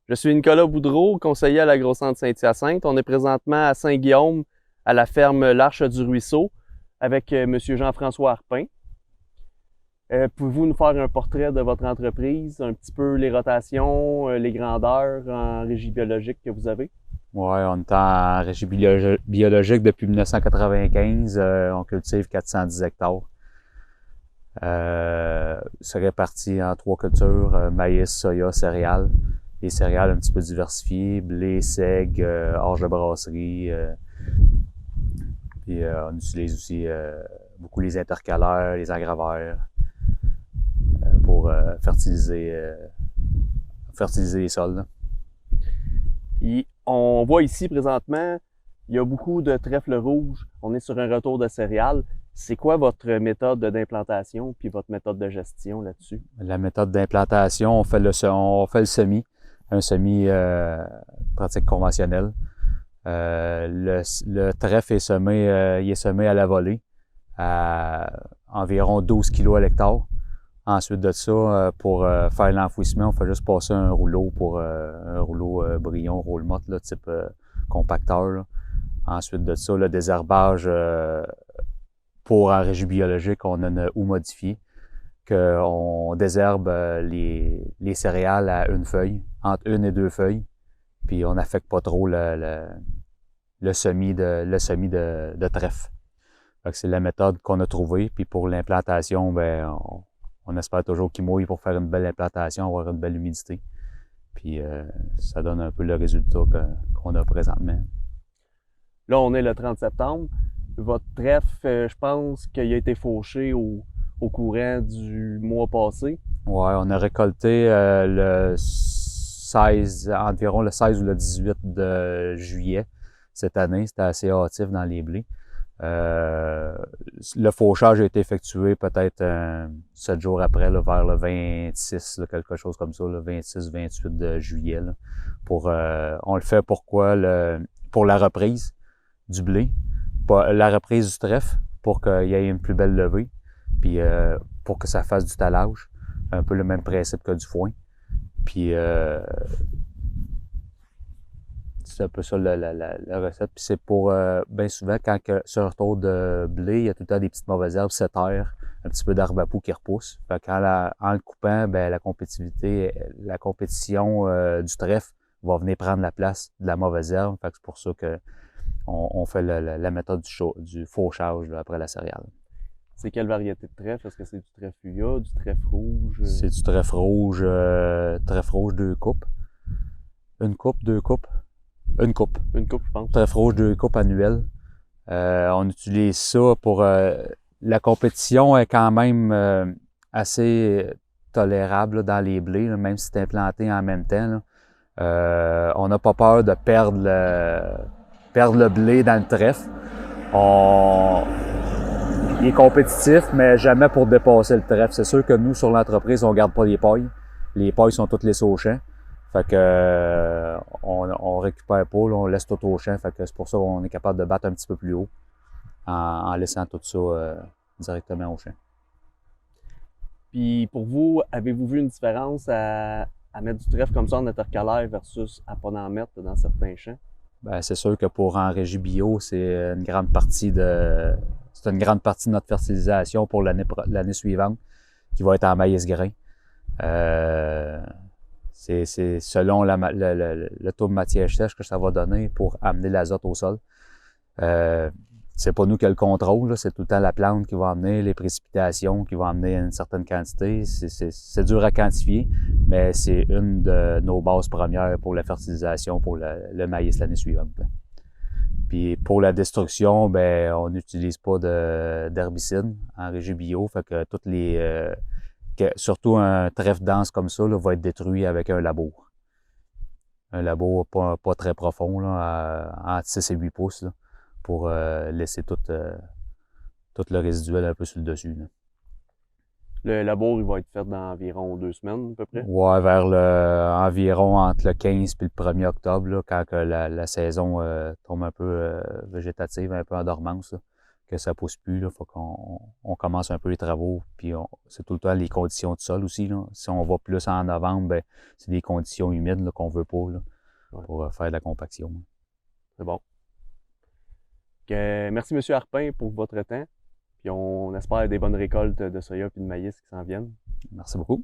Je suis Nicolas Boudreau, conseiller à l'Agro-Centre Saint-Hyacinthe. On est présentement à Saint-Guillaume, à la ferme L'Arche du Ruisseau, avec M. Jean-François Harpin. Pouvez-vous nous faire un portrait de votre entreprise, un petit peu les rotations, les grandeurs en régie biologique que vous avez? Oui, on est en régie biologique depuis 1995. On cultive 410 hectares. C'est réparti en 3 cultures, maïs, soya, céréales. Les céréales un petit peu diversifiées, blé, seigle, orge de brasserie. Puis on utilise aussi beaucoup les intercalaires, les engraveurs pour fertiliser les sols. Là. Et on voit ici présentement, il y a beaucoup de trèfle rouge. On est sur un retour de céréales. C'est quoi votre méthode d'implantation puis votre méthode de gestion là-dessus? La méthode d'implantation, on fait le semis, un semis pratique conventionnelle. Le trèfle est semé, il est semé à la volée à environ 12 kg à l'hectare. Ensuite de ça, pour faire l'enfouissement, on fait juste passer un rouleau brillon, roulemotte, là, type compacteur. Là. Ensuite de ça, le désherbage pour en régie biologique, on a une houe modifiée, qu'on désherbe les céréales à une feuille, entre une et deux feuilles, puis on n'affecte pas trop le semis de trèfle. C'est la méthode qu'on a trouvée, puis pour l'implantation, ben on espère toujours qu'il mouille pour faire une belle implantation, avoir une belle humidité. Puis ça donne un peu le résultat qu'on a présentement. Là, on est le 30 septembre. Votre trèfle, je pense qu'il a été fauché au courant du mois passé. Ouais, on a récolté environ le 16 ou le 18 de juillet cette année. C'était assez hâtif dans les blés. Le fauchage a été effectué peut-être 7 jours après, là, vers le 26, là, quelque chose comme ça, le 26-28 de juillet. Là, on le fait pourquoi? Pour la reprise du blé, la reprise du trèfle, pour qu'il y ait une plus belle levée, puis pour que ça fasse du talage, un peu le même principe que du foin. Puis c'est un peu ça la recette. Puis c'est pour, bien souvent, quand sur un retour de blé, il y a tout le temps des petites mauvaises herbes, cette terre, un petit peu d'herbe à poux qui repousse. Fait en le coupant, ben la compétition du trèfle va venir prendre la place de la mauvaise herbe. Fait que c'est pour ça que on fait la méthode du fauchage là, après la céréale. C'est quelle variété de trèfle? Est-ce que c'est du trèfle Huya, du trèfle rouge? C'est du trèfle rouge 2 coupes. Une coupe, 2 coupes. Une coupe. Une coupe, je pense. Trèfle rouge 2 coupes annuelles. On utilise ça pour... la compétition est quand même assez tolérable là, dans les blés, là, même si c'est implanté en même temps. Là. On n'a pas peur de perdre le blé dans le trèfle. Il est compétitif, mais jamais pour dépasser le trèfle. C'est sûr que nous, sur l'entreprise, on ne garde pas les pailles. Les pailles sont toutes laissées au champ. Fait que on récupère pas, là, on laisse tout au champ. Fait que c'est pour ça qu'on est capable de battre un petit peu plus haut en laissant tout ça directement au champ. Puis pour vous, avez-vous vu une différence à mettre du trèfle comme ça en intercalaire versus à pas en mettre dans certains champs? Ben, c'est sûr que pour en régie bio, c'est une grande partie de notre fertilisation pour l'année suivante qui va être en maïs grain. C'est selon le taux de matière sèche que ça va donner pour amener l'azote au sol. C'est pas nous qui le contrôle, c'est tout le temps la plante qui va amener les précipitations, qui va amener une certaine quantité. C'est dur à quantifier, mais c'est une de nos bases premières pour la fertilisation pour le maïs l'année suivante. Puis pour la destruction, ben on n'utilise pas d'herbicide en régie bio, fait que surtout un trèfle dense comme ça là, va être détruit avec un labour. Un labour pas très profond, là, entre 6 et 8 pouces, là, pour laisser tout le résiduel un peu sur le dessus. Là. Le labour, il va être fait dans environ 2 semaines, à peu près? Ouais, environ entre le 15 et le 1er octobre, là, quand que la saison tombe un peu végétative, un peu en dormance. Là. que ça pousse plus. Il faut qu'on commence un peu les travaux. Puis c'est tout le temps les conditions de sol aussi. Là. Si on va plus en novembre, ben, c'est des conditions humides là, qu'on veut pas là, pour faire de la compaction. C'est bon. Merci, M. Harpin, pour votre temps. Puis on espère des bonnes récoltes de soya et de maïs qui s'en viennent. Merci beaucoup.